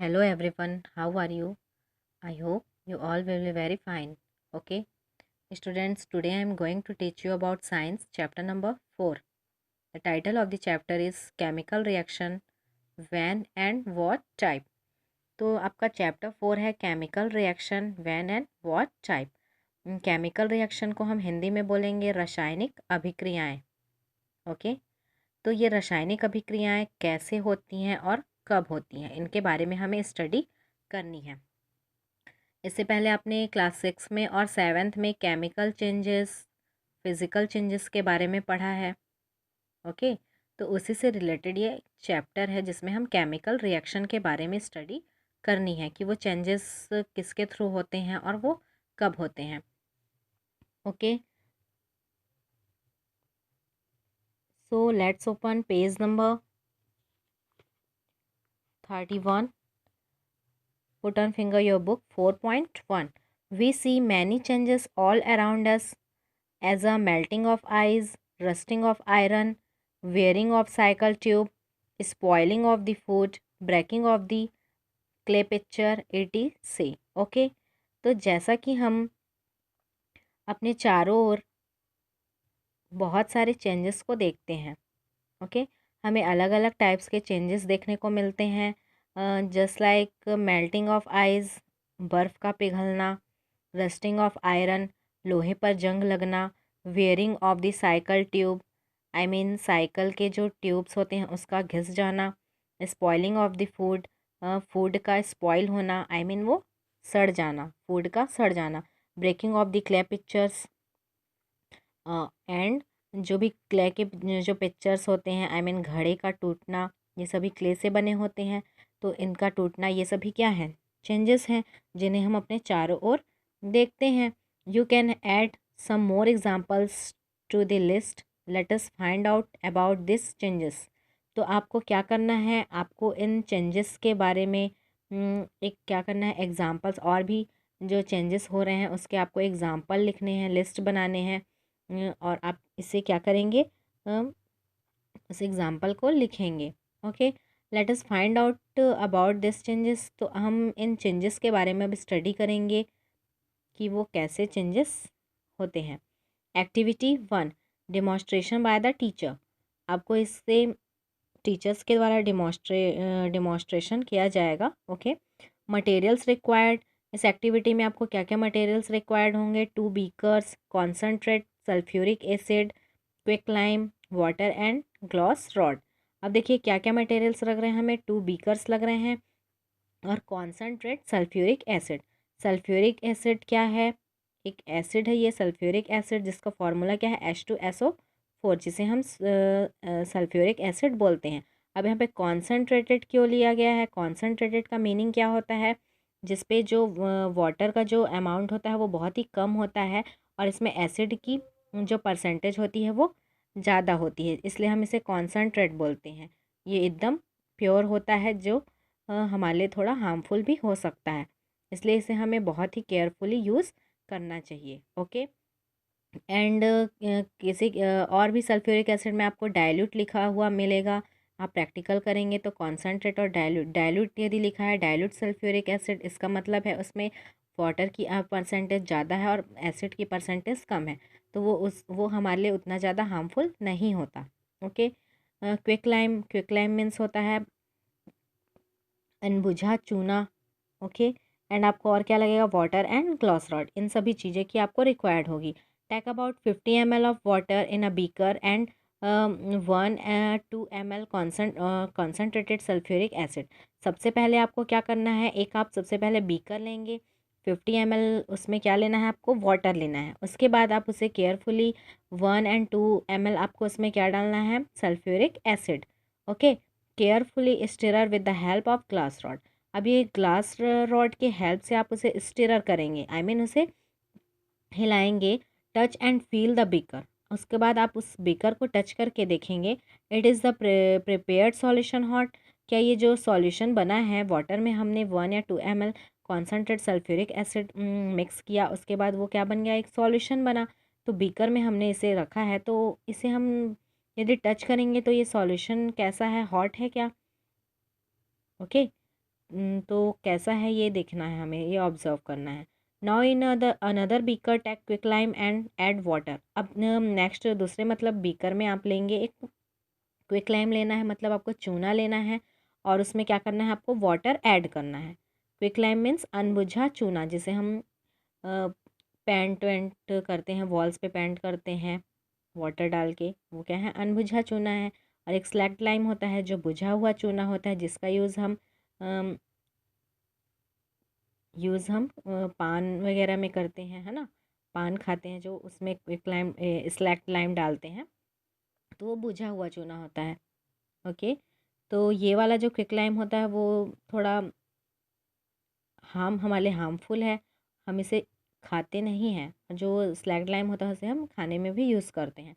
Hello everyone, how are you? I hope you all will be very fine. Okay, students, today I am going to teach you about science chapter number 4. The title of the chapter is Chemical Reaction, When and What Type. तो आपका chapter 4 है chemical reaction when and what type. Chemical reaction को हम हिंदी में बोलेंगे रासायनिक अभिक्रियाएं। Okay, तो ये रासायनिक अभिक्रियाएं कैसे होती हैं और कब होती हैं, इनके बारे में हमें स्टडी करनी है। इससे पहले आपने क्लास 6 में और 7th में केमिकल चेंजेस, फिज़िकल चेंजेस के बारे में पढ़ा है। ओके, तो उसी से रिलेटेड ये चैप्टर है जिसमें हम केमिकल रिएक्शन के बारे में स्टडी करनी है कि वो चेंजेस किसके थ्रू होते हैं और वो कब होते हैं। Okay, so let's open page number 31. Put on finger your book 4.1. We see many changes all around us as a melting of ice, rusting of iron, wearing of cycle tube, spoiling of the food, breaking of the clay pitcher, etc. Okay, तो जैसा कि हम अपने चारों ओर बहुत सारे changes को देखते हैं। ओके, हमें अलग अलग टाइप्स के चेंजेस देखने को मिलते हैं, just like melting of ice, बर्फ़ का पिघलना, रस्टिंग ऑफ आयरन, लोहे पर जंग लगना, wearing of the cycle tube, I mean cycle के जो ट्यूब्स होते हैं उसका घिस जाना, spoiling of the food, food का स्पॉइल होना, आई मीन वो सड़ जाना, फूड का सड़ जाना, breaking of the clay pictures, and जो भी क्ले के जो पिक्चर्स होते हैं, आई मीन घड़े का टूटना, ये सभी क्ले से बने होते हैं, तो इनका टूटना ये सभी क्या है, चेंजेस हैं जिन्हें हम अपने चारों ओर देखते हैं। You can add some more examples to the list, let us find out about this changes. तो आपको क्या करना है, आपको इन चेंजेस के बारे में एक क्या करना है, एग्जाम्पल्स और भी जो चेंजेस हो रहे हैं उसके आपको एग्जाम्पल लिखने हैं, लिस्ट बनाने हैं, और आप इसे क्या करेंगे, उस एग्ज़ाम्पल को लिखेंगे। Okay, late us find out about this changes. तो हम इन चेंजेस के बारे में अब स्टडी करेंगे कि वो कैसे चेंजेस होते हैं। Activity 1, demonstration by the teacher. आपको इससे टीचर्स के द्वारा डिमॉन्स्ट्रेशन किया जाएगा। Okay, materials required. इस एक्टिविटी में आपको क्या क्या मटेरियल्स रिक्वायर्ड होंगे, 2 beakers, concentrate, sulphuric acid, quick lime, water and glass rod. अब देखिए क्या क्या मटेरियल्स लग रहे हैं हमें, 2 बीकर्स लग रहे हैं और concentrate sulphuric acid. Sulphuric acid क्या है, एक एसिड है ये सल्फ्यूरिक एसिड, जिसका फॉर्मूला क्या है, H2SO4, जिसे हम सल्फ्यूरिक एसिड बोलते हैं। अब यहाँ पे कॉन्सनट्रेटेड क्यों लिया गया है, कॉन्सनट्रेटेड का मीनिंग क्या होता है, जिसपे जो वाटर का जो अमाउंट होता है वो बहुत ही कम होता है और इसमें एसिड की जो परसेंटेज होती है वो ज़्यादा होती है, इसलिए हम इसे कॉन्सनट्रेट बोलते हैं। ये एकदम प्योर होता है जो हमारे लिए थोड़ा हार्मफुल भी हो सकता है, इसलिए इसे हमें बहुत ही केयरफुली यूज़ करना चाहिए। ओके, एंड किसी और भी सल्फ्यूरिक एसिड में आपको डाइल्यूट लिखा हुआ मिलेगा, आप प्रैक्टिकल करेंगे तो कॉन्सनट्रेट और डाइल्यूट, डाइल्यूट यदि लिखा है डाइल्यूट सल्फ्यूरिक एसिड, इसका मतलब है उसमें वाटर की परसेंटेज ज़्यादा है और एसिड की परसेंटेज कम है, तो वो हमारे लिए उतना ज़्यादा हार्मफुल नहीं होता। Okay, quick lime, quick lime means होता है अनबुझा चूना। ओके, एंड आपको और क्या लगेगा, वाटर एंड ग्लॉस रॉड, इन सभी चीज़ें की आपको रिक्वायर्ड होगी। Take about 50 ml of water in a beaker and 1 2 ml concentrated sulphuric acid. सबसे पहले आपको क्या करना है, एक आप सबसे पहले बीकर लेंगे, 50 ml उसमें क्या लेना है, आपको वाटर लेना है, उसके बाद आप उसे केयरफुली 1 and 2 ml आपको उसमें क्या डालना है, sulphuric acid. Okay, carefully stirrer with the help of glass rod. अब ये ग्लास रॉड के हेल्प से आप उसे स्टिरर करेंगे, आई मीन उसे हिलाएंगे, touch and feel the beaker. उसके बाद आप उस बीकर को टच करके देखेंगे, it is the prepared solution hot. क्या ये जो सॉल्यूशन बना है वाटर में, हमने 1 या 2 ml concentrate sulphuric acid mix किया, उसके बाद वो क्या बन गया, एक सॉल्यूशन बना। तो बीकर में हमने इसे रखा है, तो इसे हम यदि टच करेंगे तो ये सॉल्यूशन कैसा है, हॉट है क्या। ओके, तो कैसा है ये देखना है हमें, ये ऑब्जर्व करना है। Now in another beaker take quick lime and add water. अब नेक्स्ट दूसरे मतलब बीकर में आप लेंगे एक क्विक लाइम लेना है, मतलब आपको चूना लेना है और उसमें क्या करना है, आपको वाटर ऐड करना है। क्विक लाइम मीन्स अनबुझा चूना, जिसे हम पेंट वेंट करते हैं, वॉल्स पे पेंट करते हैं वाटर डाल के, वो क्या है, अनबुझा चूना है। और एक स्लैक्ट लाइम होता है जो बुझा हुआ चूना होता है, जिसका यूज़ हम पान वगैरह में करते हैं, है ना। पान खाते हैं जो, उसमें क्विक लाइम स्लैक्ट लाइम डालते हैं, तो वो बुझा हुआ चूना होता है। ओके, तो ये वाला जो क्विक लाइम होता है वो थोड़ा हमारे हार्मफुल है, हम इसे खाते नहीं हैं। जो स्लैग लाइम होता है उसे हम खाने में भी यूज़ करते हैं।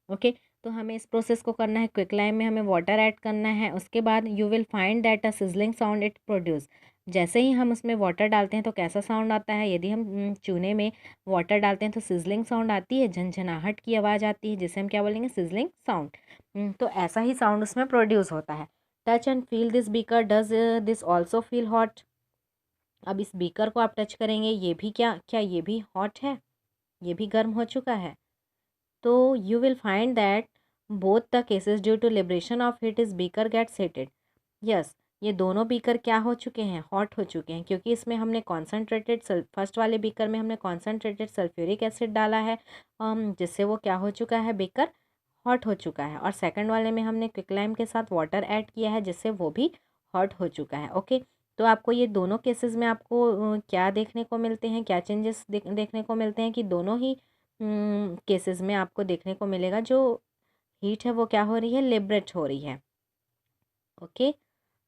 ओके, तो हमें इस प्रोसेस को करना है। क्विक लाइम में हमें वाटर ऐड करना है, उसके बाद you will find that a sizzling sound it produce. जैसे ही हम उसमें वाटर डालते हैं तो कैसा साउंड आता है, यदि हम चूने में वाटर डालते हैं तो सिजलिंग साउंड आती है, झनझनाहट की आवाज़ आती है, जिसे हम क्या बोलेंगे, सिजलिंग साउंड। तो ऐसा ही साउंड उसमें प्रोड्यूस होता है। Touch and feel this beaker, does this also feel hot. अब इस बीकर को आप टच करेंगे, ये भी क्या क्या ये भी हॉट है, ये भी गर्म हो चुका है। तो you will find that both the cases due to liberation of heat is beaker gets heated. Yes, ये दोनों बीकर क्या हो चुके हैं, हॉट हो चुके हैं, क्योंकि इसमें हमने कॉन्सेंट्रेटेड फर्स्ट वाले बीकर में हमने कॉन्सेंट्रेटेड सल्फ्यूरिक एसिड डाला है, जिससे वो क्या हो चुका है, बीकर हॉट हो चुका है। और सेकंड वाले में हमने क्विकलाइम के साथ वाटर ऐड किया है, जिससे वो भी हॉट हो चुका है। ओके, तो आपको ये दोनों केसेस में आपको क्या देखने को मिलते हैं, क्या चेंजेस देखने को मिलते हैं, कि दोनों ही केसेस में आपको देखने को मिलेगा जो हीट है वो क्या हो रही है, लिबरेट हो रही है। Okay,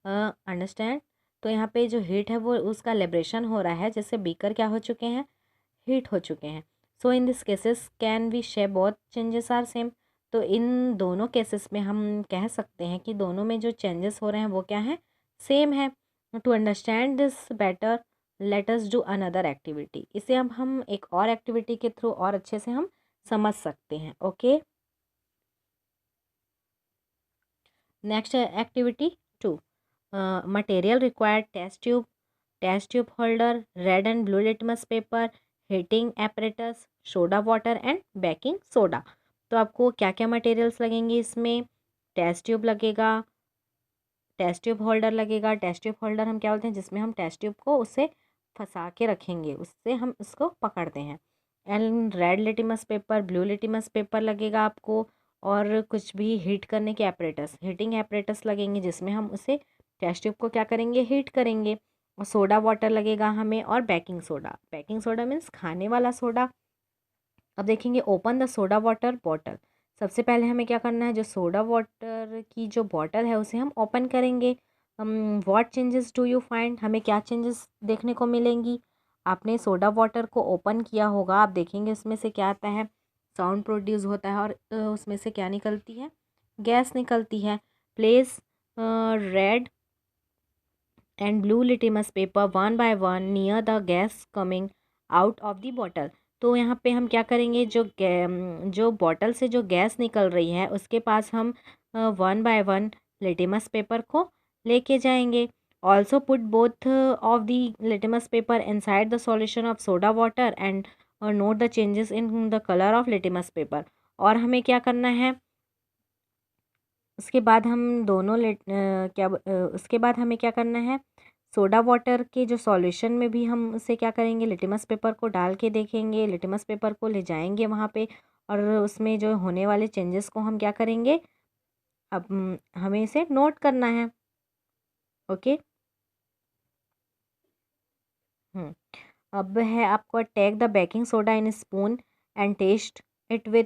understand. तो यहाँ पे जो हीट है वो उसका लिबरेशन हो रहा है, जिससे बीकर क्या हो चुके हैं, हीट हो चुके हैं। So in this cases can we say both changes are same. तो इन दोनों केसेस में हम कह सकते हैं कि दोनों में जो चेंजेस हो रहे हैं वो क्या है, सेम है। To understand this better let us do another activity. इसे अब हम एक और एक्टिविटी के थ्रू और अच्छे से हम समझ सकते हैं। Okay, next activity 2, material required test tube holder, red and blue litmus paper, heating apparatus, soda water and baking soda. तो आपको क्या क्या मटेरियल्स लगेंगे इसमें, टेस्ट ट्यूब लगेगा, टेस्ट ट्यूब होल्डर लगेगा। टेस्ट ट्यूब होल्डर हम क्या बोलते हैं, जिसमें हम टेस्ट ट्यूब को उससे फंसा के रखेंगे, उससे हम उसको पकड़ते हैं। And red litmus paper, blue litmus paper लगेगा आपको। और कुछ भी हीट करने के एपरेटस, हीटिंग एपरेटस लगेंगे, जिसमें हम उसे टेस्ट ट्यूब को क्या करेंगे, हीट करेंगे। और सोडा वाटर लगेगा हमें, और बेकिंग सोडा मीन्स खाने वाला सोडा। अब देखेंगे, open the soda water bottle. सबसे पहले हमें क्या करना है, जो सोडा वाटर की जो बॉटल है उसे हम ओपन करेंगे। What changes do you find, हमें क्या चेंजेस देखने को मिलेंगी। आपने सोडा वाटर को ओपन किया होगा, आप देखेंगे उसमें से क्या आता है, साउंड प्रोड्यूस होता है, और उसमें से क्या निकलती है, गैस निकलती है। Place red and blue litmus paper one by one near the gas coming out of the bottle. तो यहाँ पे हम क्या करेंगे, जो बॉटल से जो गैस निकल रही है उसके पास हम one by one litmus paper को लेके जाएंगे। Also put both of the litmus paper inside the solution of soda water and note the changes in the colour of litmus paper. और हमें क्या करना है, उसके बाद हम उसके बाद हमें क्या करना है, सोडा वाटर के जो सॉल्यूशन में भी हम उसे क्या करेंगे, लिटिमस पेपर को डाल के देखेंगे, लिटिमस पेपर को ले जाएंगे वहाँ पे, और उसमें जो होने वाले चेंजेस को हम क्या करेंगे, अब हमें इसे नोट करना है। ओके, अब है आपको, take the baking soda in spoon and test it with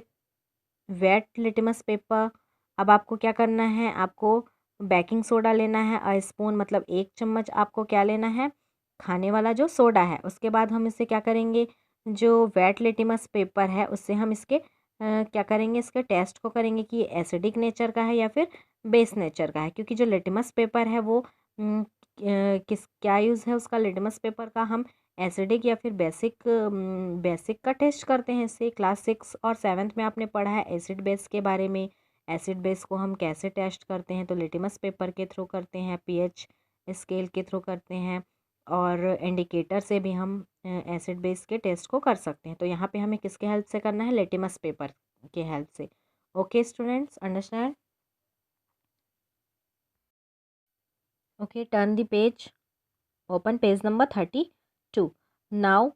wet litmus paper. अब आपको क्या करना है, आपको बेकिंग सोडा लेना है, स्पून मतलब 1 चम्मच आपको क्या लेना है, खाने वाला जो सोडा है। उसके बाद हम इसे क्या करेंगे, जो वेट लिटिमस पेपर है उससे हम इसके क्या करेंगे, इसके टेस्ट को करेंगे कि ये एसिडिक नेचर का है या फिर बेस नेचर का है। क्योंकि जो लिटिमस पेपर है वो किस क्या यूज़ है उसका, लिटिमस पेपर का हम एसिडिक या फिर बेसिक का टेस्ट करते हैं। इससे क्लास 6 और 7 में आपने पढ़ा है एसिड बेस के बारे में। एसिड बेस को हम कैसे टेस्ट करते हैं, तो लिटिमस पेपर के थ्रू करते हैं, पीएच स्केल के थ्रू करते हैं, और इंडिकेटर से भी हम एसिड बेस के टेस्ट को कर सकते हैं। तो यहाँ पे हमें किसके हेल्प से करना है, लिटमस पेपर के हेल्प से। Okay students, understand? Okay, turn the page, open page number 32। Now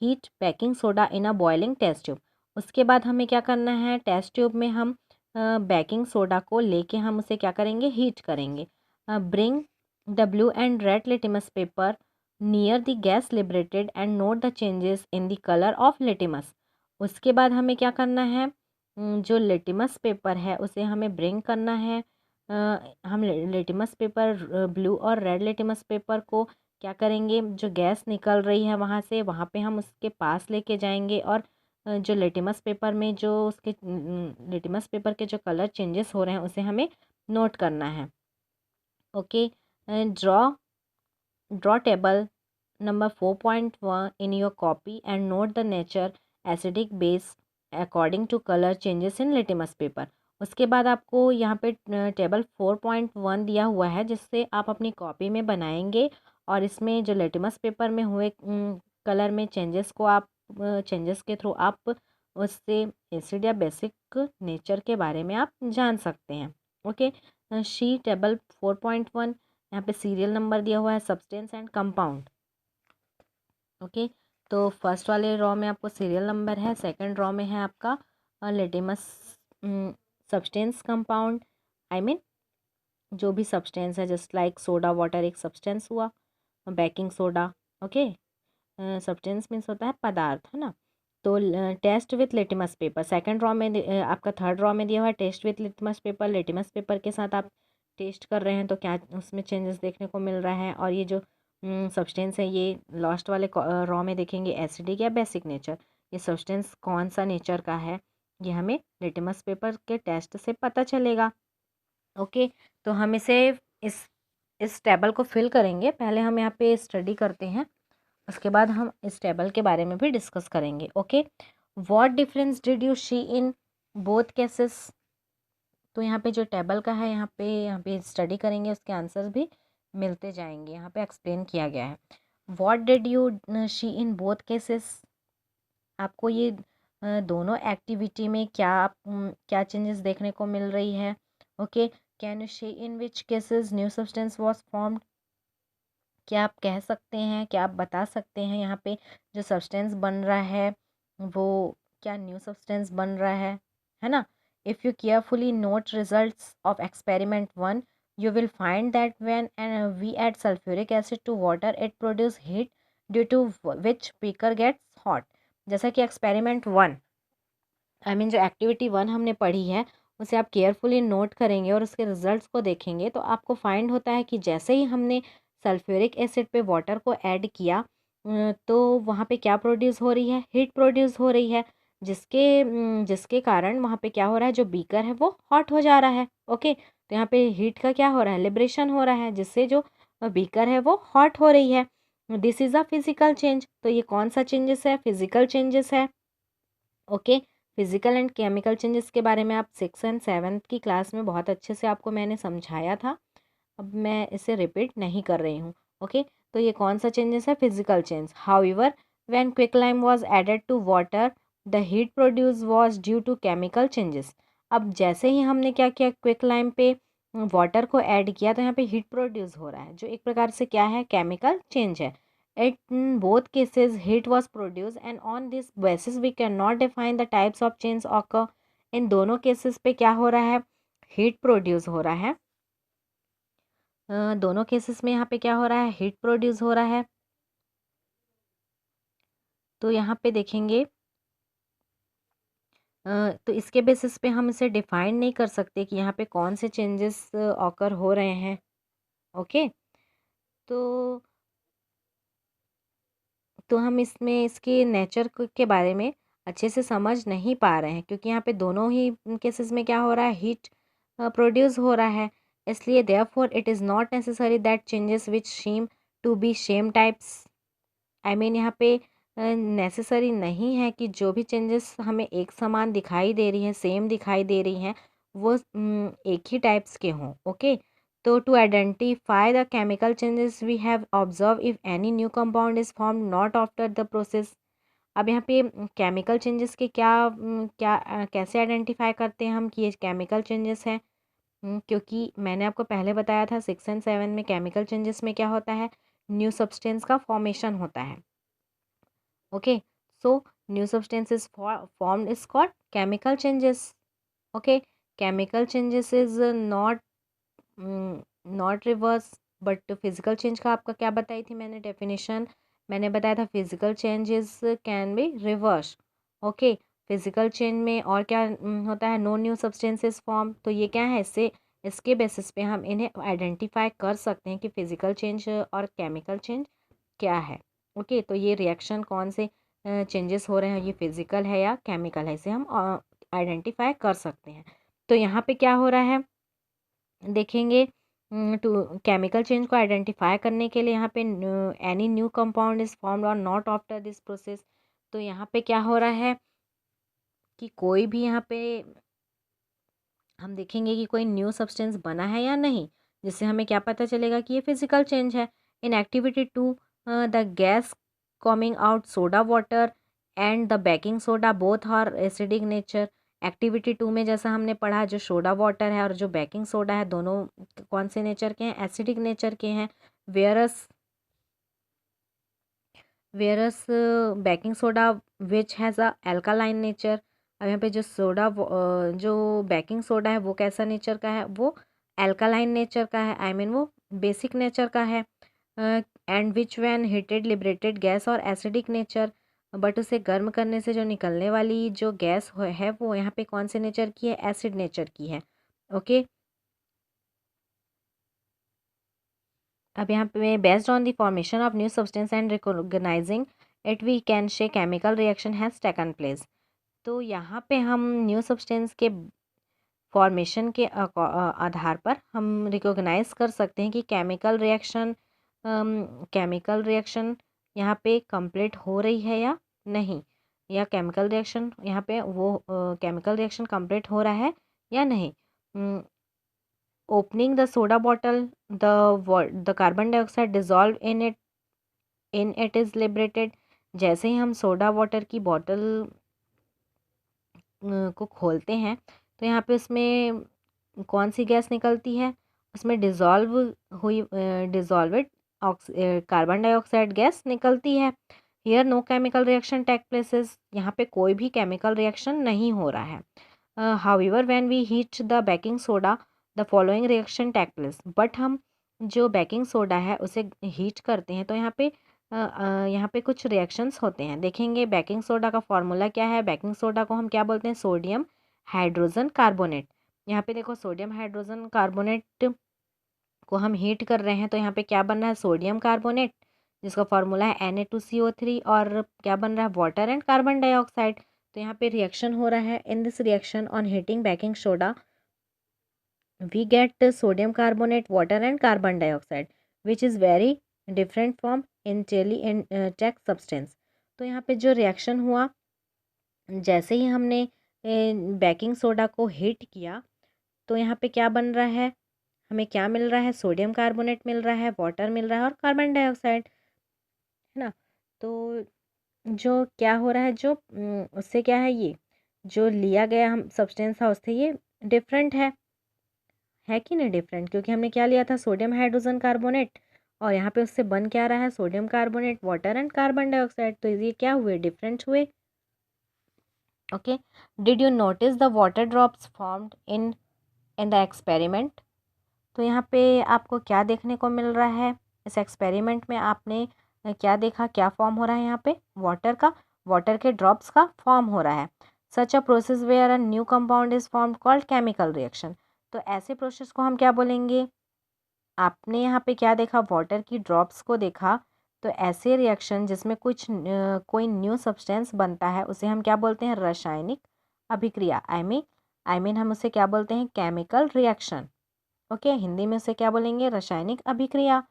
heat baking soda in a boiling test tube. उसके बाद हमें क्या करना है, टेस्ट ट्यूब में हम बेकिंग सोडा को लेके हम उसे क्या करेंगे, हीट करेंगे। Bring the blue and red litmus paper near the gas liberated and note the changes in the colour of litmus. उसके बाद हमें क्या करना है, जो लिटिमस पेपर है उसे हमें ब्रिंग करना है। हम लिटिमस पेपर, ब्लू और रेड लिटिमस पेपर को क्या करेंगे, जो गैस निकल रही है वहाँ से, वहाँ पे हम उसके पास लेके जाएंगे, और जो लिटिमस पेपर में जो उसके लिटिमस पेपर के जो कलर चेंजेस हो रहे हैं उसे हमें नोट करना है। Okay, draw table number 4.1 in your copy and note the nature acidic base according to colour changes in litmus paper. उसके बाद आपको यहाँ पे टेबल 4.1 दिया हुआ है, जिससे आप अपनी कॉपी में बनाएंगे, और इसमें जो लिटिमस पेपर में हुए कलर में चेंजेस को आप चेंजेस के थ्रू आप उससे एसिड या बेसिक नेचर के बारे में आप जान सकते हैं। ओके, शी टेबल 4.1, यहाँ पे सीरियल नंबर दिया हुआ है, सब्सटेंस एंड कंपाउंड। ओके, तो फर्स्ट वाले रॉ में आपको सीरियल नंबर है, सेकंड रॉ में है आपका litmus substance compound, I mean जो भी सब्सटेंस है, जस्ट लाइक सोडा वाटर एक सब्सटेंस हुआ, baking soda. Okay, substance means होता है पदार्थ, है ना। तो test with litmus paper second row में आपका थर्ड रॉ में दिया हुआ है test with litmus paper. Litmus paper के साथ आप टेस्ट कर रहे हैं तो क्या उसमें चेंजेस देखने को मिल रहा है, और ये जो सब्सटेंस है ये लास्ट वाले रॉ में देखेंगे एसिडिक या बेसिक नेचर। ये सब्सटेंस कौन सा नेचर का है ये हमें लिटिमस पेपर के टेस्ट से पता चलेगा। ओके, तो हम इस टेबल को फिल करेंगे। पहले हम यहाँ पे स्टडी करते हैं, उसके बाद हम इस टेबल के बारे में भी डिस्कस करेंगे। Okay, what difference did you see in both cases. तो यहाँ पे जो टेबल का है, यहाँ पे स्टडी करेंगे, उसके आंसर्स भी मिलते जाएंगे। यहाँ पे एक्सप्लेन किया गया है, what did you see in both cases. आपको ये दोनों एक्टिविटी में क्या चेंजेस देखने को मिल रही है। Okay, can you see in which cases new substance was formed. क्या आप कह सकते हैं, क्या आप बता सकते हैं यहाँ पे जो सब्सटेंस बन रहा है वो क्या न्यू सब्सटेंस बन रहा है ना। If you carefully note results of experiment 1 you will find that when we add sulfuric acid to water it produce heat due to which beaker gets hot। जैसा कि एक्सपेरिमेंट 1 आई मीन जो activity 1 हमने पढ़ी है उसे आप केयरफुली नोट करेंगे और उसके रिजल्ट्स को देखेंगे तो आपको फाइंड होता है कि जैसे ही हमने सल्फ्यूरिक एसिड पे वाटर को ऐड किया तो वहाँ पे क्या प्रोड्यूस हो रही है, हीट प्रोड्यूस हो रही है, जिसके कारण वहाँ पे क्या हो रहा है, जो बीकर है वो हॉट हो जा रहा है। ओके, तो यहाँ पे हीट का क्या हो रहा है, लिब्रेशन हो रहा है, जिससे जो बीकर है वो हॉट हो रही है। This is a physical change. तो ये कौन सा चेंजेस है, फिजिकल चेंजेस है। Okay, physical and chemical changes के बारे में आप 6 एंड 7 की क्लास में बहुत अच्छे से आपको मैंने समझाया था, अब मैं इसे रिपीट नहीं कर रही हूँ। ओके, तो ये कौन सा चेंजेस है, physical change. However when quicklime was added to water the heat produce was due to chemical changes. अब जैसे ही हमने क्या किया, क्विकलाइम पे वाटर को ऐड किया तो यहाँ पे हीट प्रोड्यूस हो रहा है, जो एक प्रकार से क्या है, केमिकल चेंज है। In both cases, heat was produced, and on this basis we cannot define the types of change occur। इन दोनों केसेस पे क्या हो रहा है, हीट प्रोड्यूस हो रहा है। दोनों केसेस में यहाँ पे क्या हो रहा है, हीट प्रोड्यूस हो रहा है। तो यहाँ पे देखेंगे तो इसके बेसिस पे हम इसे डिफाइन नहीं कर सकते कि यहाँ पे कौन से चेंजेस ऑकर हो रहे हैं। ओके, तो हम इसमें इसके नेचर के बारे में अच्छे से समझ नहीं पा रहे हैं, क्योंकि यहाँ पे दोनों ही केसेस में क्या हो रहा है, हीट प्रोड्यूस हो रहा है। इसलिए therefore it is not necessary that changes which seem to be same types. I mean यहाँ पे नेसेसरी नहीं है कि जो भी चेंजेस हमें एक समान दिखाई दे रही हैं, सेम दिखाई दे रही हैं, वो एक ही टाइप्स के हों। ओके, तो to identify the chemical changes we have observe if any new compound is form not after the process. अब यहाँ पे केमिकल चेंजेस के कैसे आइडेंटिफाई करते हैं हम कि ये केमिकल चेंजेस हैं। क्योंकि मैंने आपको पहले बताया था 6 और 7 में केमिकल चेंजेस में क्या होता है, न्यू सब्सटेंस का फॉर्मेशन होता है। Okay, so new substance is formed is called chemical changes. Okay, chemical changes is not reverse, but physical change का आपका क्या बताई थी मैंने डेफिनेशन, मैंने बताया था physical changes can be reverse. Okay, physical change में और क्या होता है, नो न्यू सब्सटेंसेस फॉर्म। तो ये क्या है, इसके बेसिस पे हम इन्हें आइडेंटिफाई कर सकते हैं कि फिजिकल चेंज और केमिकल चेंज क्या है। ओके, तो ये रिएक्शन कौन से चेंजेस हो रहे हैं, ये फिजिकल है या केमिकल है, इसे हम आइडेंटिफाई कर सकते हैं। तो यहाँ पे क्या हो रहा है देखेंगे, टू केमिकल चेंज को आइडेंटिफाई करने के लिए यहाँ पे any new compound is formed और नॉट आफ्टर दिस प्रोसेस। तो यहाँ पे क्या हो रहा है कि कोई भी यहाँ पे हम देखेंगे कि कोई न्यू सब्सटेंस बना है या नहीं, जिससे हमें क्या पता चलेगा कि ये फिजिकल चेंज है। In activity 2 the gas coming out soda water and the baking soda both are acidic nature. Activity 2 में जैसा हमने पढ़ा, जो सोडा वाटर है और जो बेकिंग सोडा है दोनों कौन से नेचर के हैं, एसिडिक नेचर के हैं। Whereas whereas baking soda which has a alkaline nature. अब यहाँ पे जो बेकिंग सोडा है वो कैसा नेचर का है, वो एल्कालाइन नेचर का है, आई मीन वो बेसिक नेचर का है। And which when heated liberated gas और एसिडिक नेचर, बट उसे गर्म करने से जो निकलने वाली जो गैस है वो यहाँ पे कौन से नेचर की है, एसिड नेचर की है। ओके, अब यहाँ पे based on the formation of new substance and recognising it we can say chemical reaction has taken place. तो यहाँ पे हम न्यू सब्सटेंस के फॉर्मेशन के आधार पर हम रिकॉग्नाइज कर सकते हैं कि केमिकल रिएक्शन यहाँ पे कंप्लीट हो रही है या नहीं, या केमिकल रिएक्शन यहाँ पे वो केमिकल रिएक्शन कंप्लीट हो रहा है या नहीं। Opening the soda bottle, the carbon dioxide dissolve in it is liberated. जैसे ही हम सोडा वाटर की बॉटल को खोलते हैं तो यहाँ पे उसमें कौन सी गैस निकलती है, उसमें डिजॉल्वेड कार्बन डाइऑक्साइड गैस निकलती है। Here no chemical reaction take places, यहाँ पे कोई भी केमिकल रिएक्शन नहीं हो रहा है। However when we heat the baking soda the following reaction take place, but हम जो बेकिंग सोडा है उसे हीट करते हैं तो यहाँ पे कुछ रिएक्शंस होते हैं। देखेंगे बेकिंग सोडा का फॉर्मूला क्या है, बेकिंग सोडा को हम क्या बोलते हैं, सोडियम हाइड्रोजन कार्बोनेट। यहाँ पे देखो सोडियम हाइड्रोजन कार्बोनेट को हम हीट कर रहे हैं तो यहाँ पे क्या बन रहा है, सोडियम कार्बोनेट, जिसका फॉर्मूला है Na2CO3, और क्या बन रहा है, वाटर एंड कार्बन डाइऑक्साइड। तो यहाँ पे रिएक्शन हो रहा है। In this reaction on heating baking soda we get sodium carbonate, water and carbon dioxide, which is very different from intact substance। तो यहाँ पे जो रिएक्शन हुआ, जैसे ही हमने बेकिंग सोडा को हीट किया तो यहाँ पे क्या बन रहा है, हमें क्या मिल रहा है, सोडियम कार्बोनेट मिल रहा है, वाटर मिल रहा है और कार्बन डाइऑक्साइड, है ना। तो जो क्या हो रहा है, जो उससे क्या है, ये जो लिया गया हम सब्सटेंस था उससे ये डिफरेंट है कि नहीं डिफरेंट, क्योंकि हमने क्या लिया था, सोडियम हाइड्रोजन कार्बोनेट, और यहाँ पे उससे बन क्या रहा है, sodium carbonate, water and carbon dioxide. तो ये क्या हुए, डिफरेंट हुए। Okay, did you notice the water drops formed in the experiment. तो यहाँ पे आपको क्या देखने को मिल रहा है, इस एक्सपेरिमेंट में आपने क्या देखा, क्या फॉर्म हो रहा है, यहाँ पे वाटर के ड्रॉप्स का फॉर्म हो रहा है। Such a process where a new compound is formed called chemical reaction. तो ऐसे प्रोसेस को हम क्या बोलेंगे, आपने यहाँ पे क्या देखा, वाटर की ड्रॉप्स को देखा। तो ऐसे रिएक्शन जिसमें कोई न्यू सब्सटेंस बनता है उसे हम क्या बोलते हैं, रासायनिक अभिक्रिया। आई मीन हम उसे क्या बोलते हैं, केमिकल रिएक्शन। ओके, हिंदी में उसे क्या बोलेंगे, रासायनिक अभिक्रिया।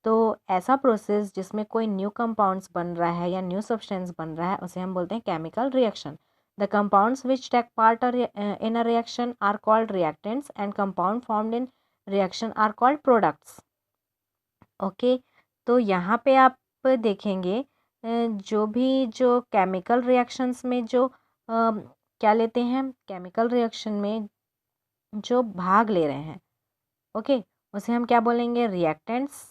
तो ऐसा प्रोसेस जिसमें कोई न्यू कंपाउंड्स बन रहा है या न्यू सब्सटेंस बन रहा है उसे हम बोलते हैं chemical reaction. The compounds which take part in a reaction are called reactants and compound formed in reaction are called products. Okay, तो यहाँ पे आप देखेंगे जो केमिकल रिएक्शंस में जो क्या लेते हैं, केमिकल रिएक्शन में जो भाग ले रहे हैं, ओके, उसे हम क्या बोलेंगे, रिएक्टेंट्स।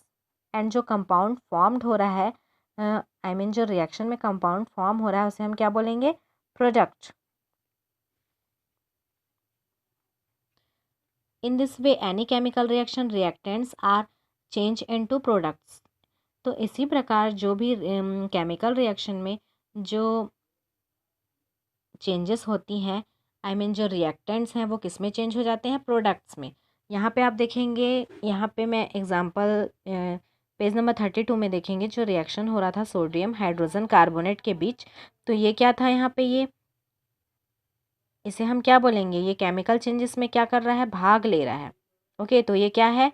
एंड जो कंपाउंड फॉर्म्ड हो रहा है, आई मीन जो रिएक्शन में कंपाउंड फॉर्म हो रहा है, उसे हम क्या बोलेंगे, product. In this way any chemical reaction reactants are change into products. तो इसी प्रकार जो भी केमिकल रिएक्शन में जो चेंजेस होती हैं, आई मीन जो रिएक्टेंट्स हैं, वो किस में चेंज हो जाते हैं, प्रोडक्ट्स में। यहाँ पे आप देखेंगे, यहाँ पे मैं एग्जांपल पेज नंबर 32 में देखेंगे, जो रिएक्शन हो रहा था सोडियम हाइड्रोजन कार्बोनेट के बीच, तो ये क्या था, यहाँ पे ये, इसे हम क्या बोलेंगे, ये केमिकल चेंजेस में क्या कर रहा है, भाग ले रहा है। ओके, तो ये क्या है,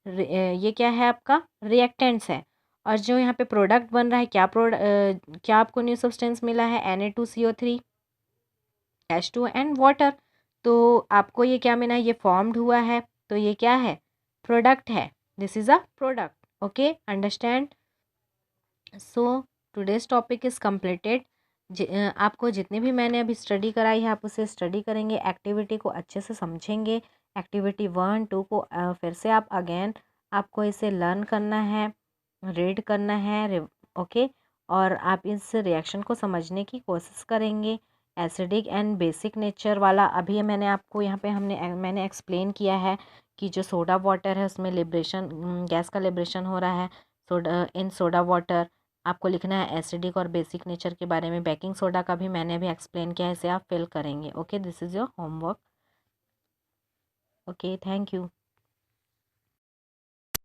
ये क्या है, आपका रिएक्टेंट्स है। और जो यहाँ पे प्रोडक्ट बन रहा है, क्या आपको न्यू सब्सटेंस मिला है, Na2CO3 H2 एंड वाटर। तो आपको ये क्या मिला है, ये फॉर्म्ड हुआ है, तो ये क्या है, प्रोडक्ट है। This is a product. Okay, understand. So today's topic is completed. आपको जितनी भी मैंने अभी स्टडी कराई है, आप उसे स्टडी करेंगे, एक्टिविटी को अच्छे से समझेंगे। एक्टिविटी 1, 2 को फिर से आप अगेन आपको इसे लर्न करना है, रीड करना है, ओके। और आप इस रिएक्शन को समझने की कोशिश करेंगे। एसिडिक एंड बेसिक नेचर वाला अभी मैंने आपको यहाँ पे मैंने एक्सप्लेन किया है कि जो सोडा वाटर है उसमें लिब्रेशन, गैस का लिब्रेशन हो रहा है इन सोडा वाटर। आपको लिखना है एसिडिक और बेसिक नेचर के बारे में। बेकिंग सोडा का भी मैंने अभी एक्सप्लेन किया है, इसे आप फिल करेंगे। Okay, this is your homework. Okay, thank you.